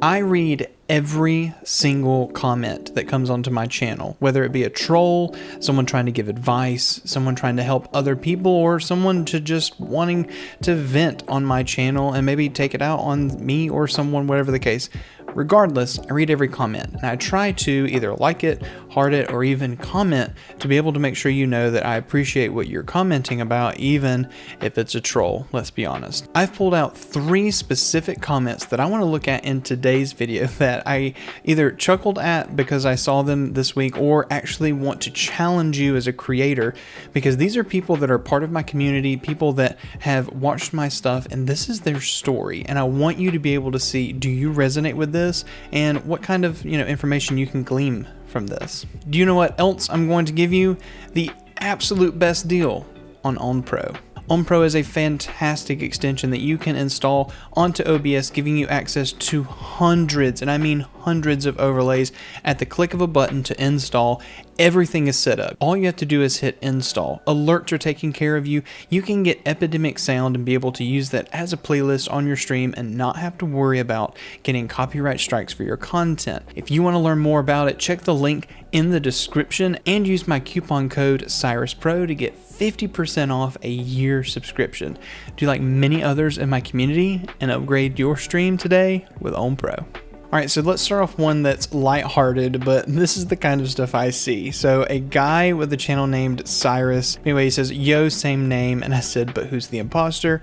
I read every single comment that comes onto my channel, whether it be a troll, someone trying to give advice, someone trying to help other people, or someone to just wanting to vent on my channel and maybe take it out on me or someone, whatever the case. Regardless, I read every comment and I try to either like it, heart it, or even comment to be able to make sure you know that I appreciate what you're commenting about, even if it's a troll, let's be honest. I've pulled out 3 specific comments that I want to look at in today's video that I either chuckled at because I saw them this week, or actually want to challenge you as a creator, because these are people that are part of my community, people that have watched my stuff, and this is their story. And I want you to be able to see, do you resonate with this? And what kind of information you can glean from this. Do you know what else I'm going to give you? The absolute best deal on OnPro. OnPro is a fantastic extension that you can install onto OBS, giving you access to hundreds, and I mean hundreds of overlays at the click of a button to install. Everything is set up. All you have to do is hit install. Alerts are taking care of you. You can get Epidemic Sound and be able to use that as a playlist on your stream and not have to worry about getting copyright strikes for your content. If you want to learn more about it, check the link in the description and use my coupon code CyrusPro to get 50% off a year subscription. Do you like many others in my community and upgrade your stream today with OnPro? Alright, so let's start off one that's lighthearted, but this is the kind of stuff I see. So a guy with a channel named Cyrus, anyway, he says, yo, same name, and I said, but who's the imposter?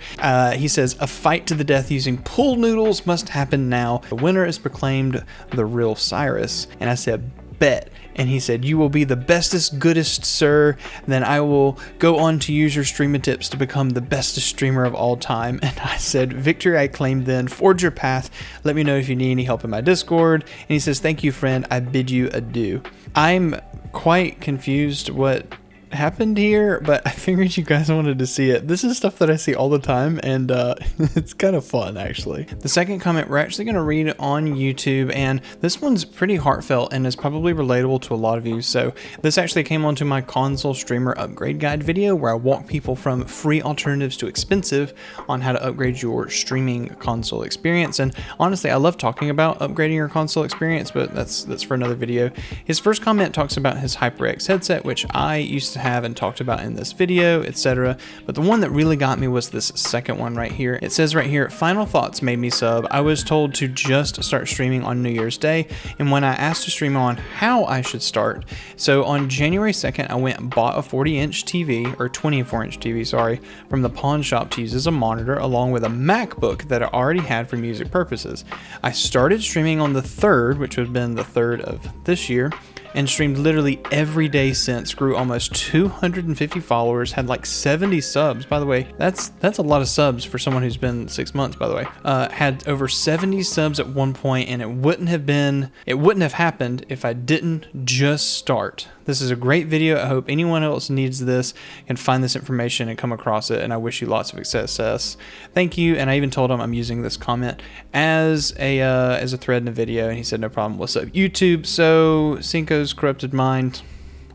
He says, a fight to the death using pool noodles must happen now. The winner is proclaimed the real Cyrus, and I said, bet. And he said, you will be the bestest, goodest, sir. Then I will go on to use your streamer tips to become the bestest streamer of all time. And I said, victory I claimed then, forge your path. Let me know if you need any help in my Discord. And he says, thank you, friend. I bid you adieu. I'm quite confused what happened here, but I figured you guys wanted to see it. This is stuff that I see all the time, and it's kind of fun, actually. The second comment we're actually going to read on YouTube, and this one's pretty heartfelt and is probably relatable to a lot of you. So this actually came onto my console streamer upgrade guide video, where I walk people from free alternatives to expensive on how to upgrade your streaming console experience. And honestly, I love talking about upgrading your console experience, but that's for another video. His first comment talks about his HyperX headset, which I used to have and talked about in this video, etc. But the one that really got me was this second one right here. It says right here, final thoughts made me sub. I was told to just start streaming on New Year's Day, and when I asked to stream on how I should start, so on January 2nd, I went and bought a 40-inch TV, or 24-inch TV, sorry, from the pawn shop to use as a monitor, along with a MacBook that I already had for music purposes. I started streaming on the 3rd, which would have been the 3rd of this year, and streamed literally every day since. Grew almost 250 followers, had like 70 subs. By the way, that's a lot of subs for someone who's been 6 months, by the way. Had over 70 subs at one point, and it wouldn't have happened if I didn't just start. This is a great video. I hope anyone else needs this can find this information and come across it, and I wish you lots of success. Thank you. And I even told him I'm using this comment as a thread in a video, and he said no problem. What's up, YouTube? So Cinco's corrupted mind.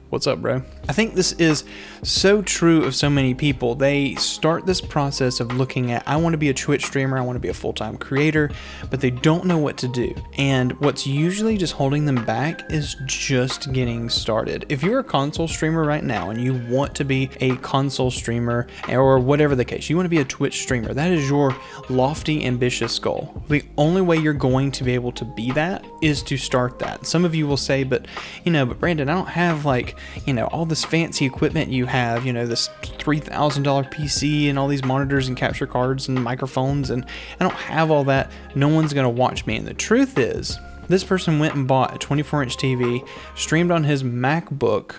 What's up, bro? I think this is so true of so many people. They start this process of looking at, I want to be a Twitch streamer, I want to be a full-time creator, but they don't know what to do. And what's usually just holding them back is just getting started. If you're a console streamer right now and you want to be a console streamer, or whatever the case, you want to be a Twitch streamer, that is your lofty, ambitious goal. The only way you're going to be able to be that is to start that. Some of you will say, but Brandon, I don't have all this fancy equipment you have, this $3,000 PC and all these monitors and capture cards and microphones, and I don't have all that. No one's gonna watch me. And the truth is, this person went and bought a 24-inch TV, streamed on his MacBook,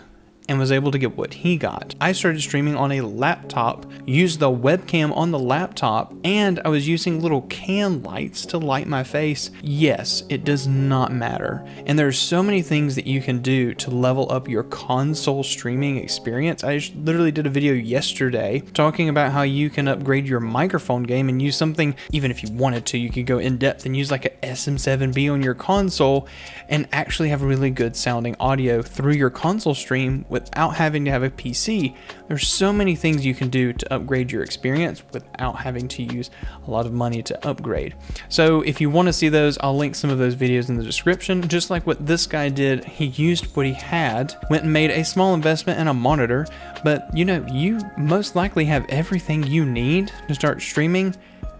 and was able to get what he got. I started streaming on a laptop, used the webcam on the laptop, and I was using little can lights to light my face. Yes, it does not matter. And there's so many things that you can do to level up your console streaming experience. I literally did a video yesterday talking about how you can upgrade your microphone game and use something, even if you wanted to, you could go in depth and use like a SM7B on your console and actually have really good sounding audio through your console stream without having to have a PC. There's so many things you can do to upgrade your experience without having to use a lot of money to upgrade. So if you want to see those, I'll link some of those videos in the description. Just like what this guy did, he used what he had, went and made a small investment in a monitor, but you most likely have everything you need to start streaming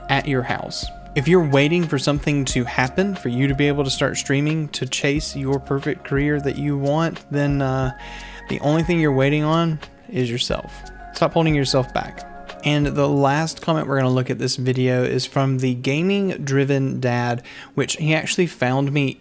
at your house. If you're waiting for something to happen for you to be able to start streaming to chase your perfect career that you want, then the only thing you're waiting on is yourself. Stop holding yourself back. And the last comment we're going to look at this video is from the Gaming Driven Dad, which he actually found me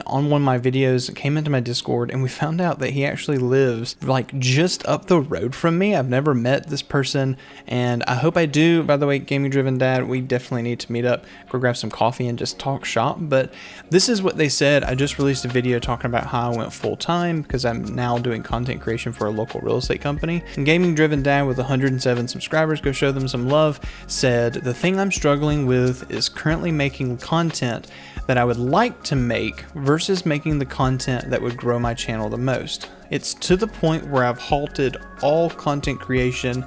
on one of my videos, came into my Discord, and we found out that he actually lives like just up the road from me. I've never met this person, and I hope I do. By the way, Gaming Driven Dad, we definitely need to meet up, go grab some coffee and just talk shop. But this is what they said. I just released a video talking about how I went full time because I'm now doing content creation for a local real estate company. And Gaming Driven Dad with 107 subscribers, go show them some love, said, "The thing I'm struggling with is currently making content that I would like to make versus making the content that would grow my channel the most. It's to the point where I've halted all content creation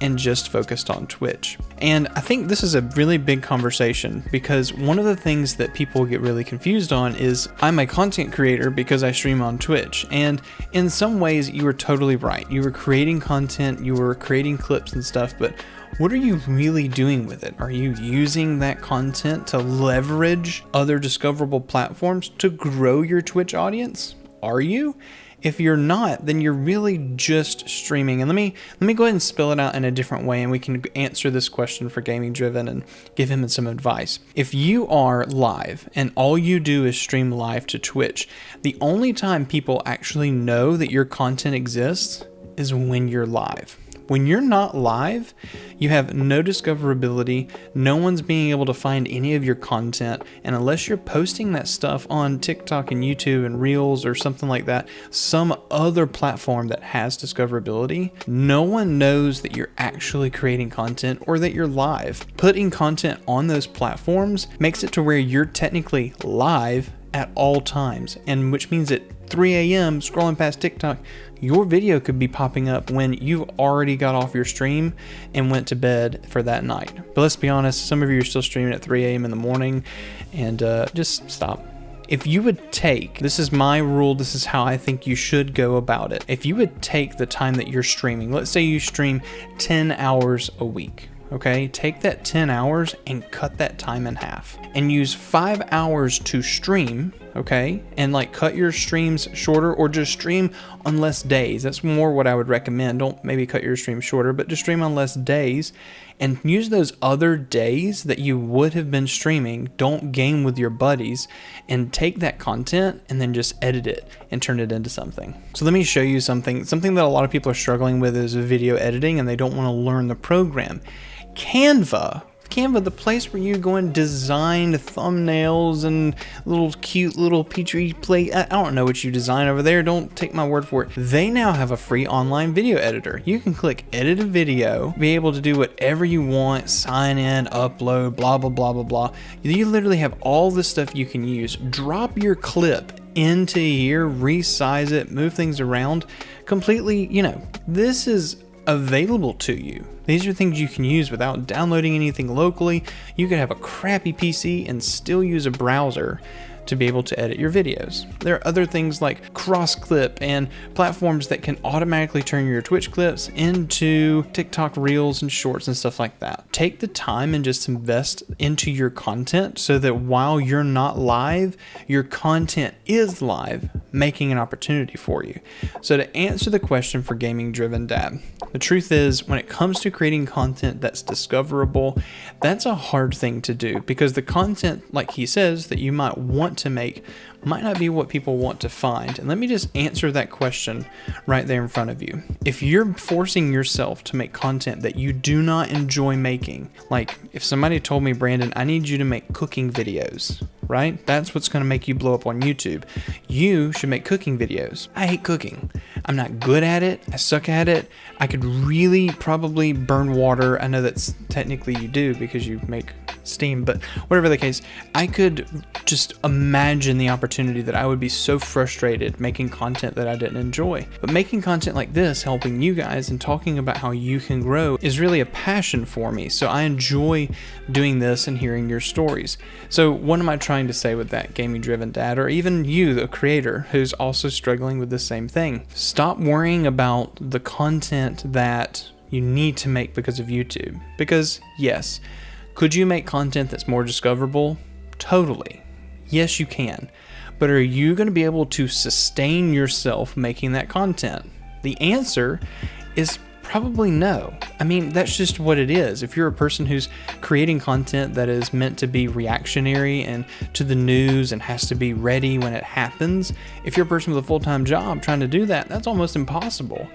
and just focused on Twitch." And I think this is a really big conversation because one of the things that people get really confused on is I'm a content creator because I stream on Twitch. And in some ways you were totally right. You were creating content, you were creating clips and stuff, but what are you really doing with it? Are you using that content to leverage other discoverable platforms to grow your Twitch audience? Are you? If you're not, then you're really just streaming. And let me go ahead and spill it out in a different way, and we can answer this question for Gaming Driven and give him some advice. If you are live and all you do is stream live to Twitch, the only time people actually know that your content exists is when you're live. When you're not live, you have no discoverability, no one's being able to find any of your content, and unless you're posting that stuff on TikTok and YouTube and Reels or something like that, some other platform that has discoverability, no one knows that you're actually creating content or that you're live. Putting content on those platforms makes it to where you're technically live at all times, and which means at 3 a.m. scrolling past TikTok, your video could be popping up when you've already got off your stream and went to bed for that night. But let's be honest, some of you are still streaming at 3 a.m. in the morning, and just stop. If you would take, this is my rule, this is how I think you should go about it. If you would take the time that you're streaming, let's say you stream 10 hours a week. Okay, take that 10 hours and cut that time in half and use 5 hours to stream, okay? And like cut your streams shorter or just stream on less days. That's more what I would recommend. Don't maybe cut your stream shorter, but just stream on less days and use those other days that you would have been streaming. Don't game with your buddies and take that content and then just edit it and turn it into something. So let me show you something that a lot of people are struggling with is video editing and they don't want to learn the program. Canva, the place where you go and design thumbnails and little cute little petri plate. I don't know what you design over there. Don't take my word for it. They now have a free online video editor. You can click edit a video, be able to do whatever you want, sign in, upload, blah, blah, blah, blah, blah. You literally have all this stuff you can use. Drop your clip into here, resize it, move things around completely. This is available to you. These are things you can use without downloading anything locally. You could have a crappy PC and still use a browser to be able to edit your videos. There are other things like cross-clip and platforms that can automatically turn your Twitch clips into TikTok Reels and Shorts and stuff like that. Take the time and just invest into your content so that while you're not live, your content is live, making an opportunity for you. So to answer the question for Gaming Driven Dad, the truth is when it comes to creating content that's discoverable, that's a hard thing to do because the content, like he says, that you might want to make might not be what people want to find. And let me just answer that question right there in front of you. If you're forcing yourself to make content that you do not enjoy making, like if somebody told me, Brandon, I need you to make cooking videos, right? That's what's going to make you blow up on YouTube. You should make cooking videos. I hate cooking. I'm not good at it. I suck at it. I could really probably burn water. I know that's technically you do because you make Steam, but whatever the case, I could just imagine the opportunity that I would be so frustrated making content that I didn't enjoy. But making content like this, helping you guys and talking about how you can grow, is really a passion for me. So I enjoy doing this and hearing your stories. So what am I trying to say with that, gaming driven dad, or even you, the creator, who's also struggling with the same thing? Stop worrying about the content that you need to make because of YouTube. Because yes, could you make content that's more discoverable? Totally. Yes, you can. But are you going to be able to sustain yourself making that content? The answer is probably no. I mean, that's just what it is. If you're a person who's creating content that is meant to be reactionary and to the news and has to be ready when it happens, if you're a person with a full-time job trying to do that, that's almost impossible.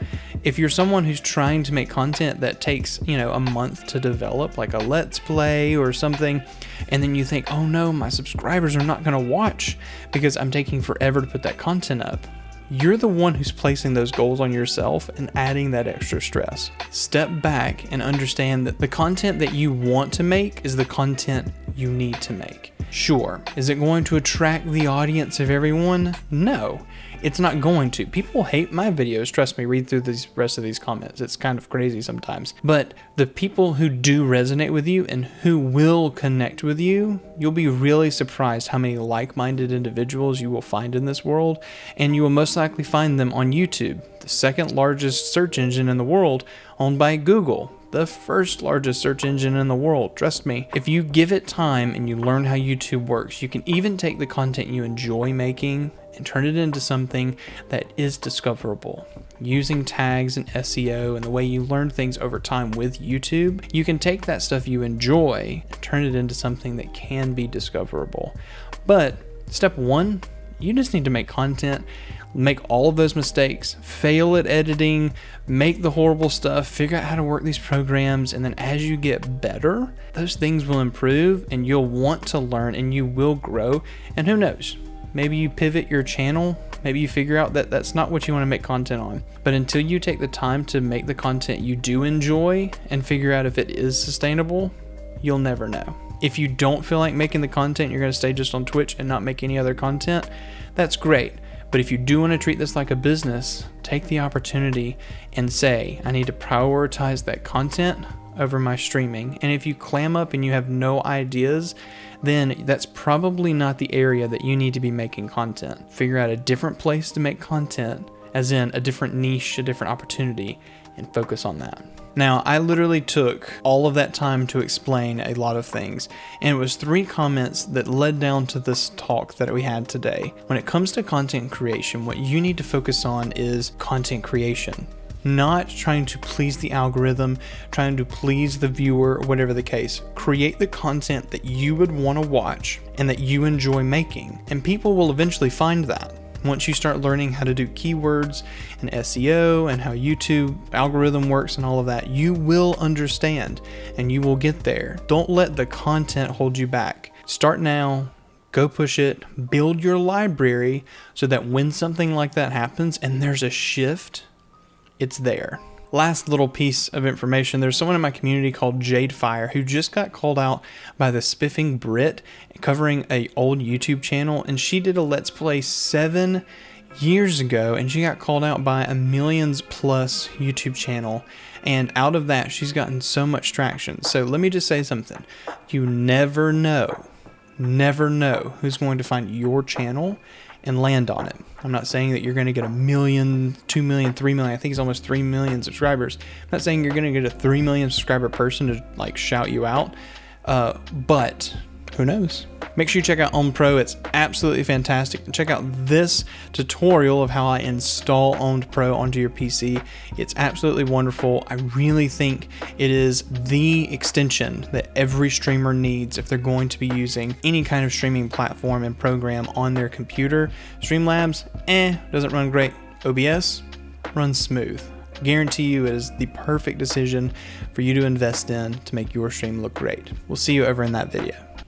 If you're someone who's trying to make content that takes, a month to develop, like a Let's Play or something, and then you think, oh no, my subscribers are not going to watch because I'm taking forever to put that content up, you're the one who's placing those goals on yourself and adding that extra stress. Step back and understand that the content that you want to make is the content you need to make. Sure, is it going to attract the audience of everyone? No, it's not going to. People hate my videos. Trust me, read through the rest of these comments. It's kind of crazy sometimes. But the people who do resonate with you and who will connect with you, you'll be really surprised how many like-minded individuals you will find in this world. And you will most likely find them on YouTube, the second largest search engine in the world, owned by Google. The first largest search engine in the world. Trust me, if you give it time and you learn how YouTube works, you can even take the content you enjoy making and turn it into something that is discoverable. Using tags and SEO and the way you learn things over time with YouTube, you can take that stuff you enjoy and turn it into something that can be discoverable. But step one, you just need to make content, make all of those mistakes, fail at editing, make the horrible stuff, figure out how to work these programs, and then as you get better, those things will improve and you'll want to learn and you will grow. And who knows, maybe you pivot your channel, maybe you figure out that that's not what you want to make content on. But until you take the time to make the content you do enjoy and figure out if it is sustainable, you'll never know. If you don't feel like making the content, you're going to stay just on Twitch and not make any other content, that's great. But if you do want to treat this like a business, take the opportunity and say, I need to prioritize that content over my streaming. And if you clam up and you have no ideas, then that's probably not the area that you need to be making content. Figure out a different place to make content, as in a different niche, a different opportunity, and focus on that. Now, I literally took all of that time to explain a lot of things, and it was 3 comments that led down to this talk that we had today. When it comes to content creation, what you need to focus on is content creation, not trying to please the algorithm, trying to please the viewer, whatever the case. Create the content that you would want to watch and that you enjoy making, and people will eventually find that. Once you start learning how to do keywords and SEO and how YouTube algorithm works and all of that, you will understand and you will get there. Don't let the content hold you back. Start now, go push it, build your library so that when something like that happens and there's a shift, it's there. Last little piece of information, there's someone in my community called Jade Fire who just got called out by the Spiffing Brit covering a old YouTube channel, and she did a Let's Play 7 years ago and she got called out by a millions plus YouTube channel, and out of that she's gotten so much traction. So let me just say something. You never know who's going to find your channel and land on it. I'm not saying that you're going to get 1 million, 2 million, 3 million. I think it's almost 3 million subscribers. I'm not saying you're going to get a 3 million subscriber person to like shout you out, but who knows? Make sure you check out Own Pro. It's absolutely fantastic. And check out this tutorial of how I install Owned Pro onto your PC. It's absolutely wonderful. I really think it is the extension that every streamer needs if they're going to be using any kind of streaming platform and program on their computer. Streamlabs, doesn't run great. OBS runs smooth. Guarantee you it is the perfect decision for you to invest in to make your stream look great. We'll see you over in that video.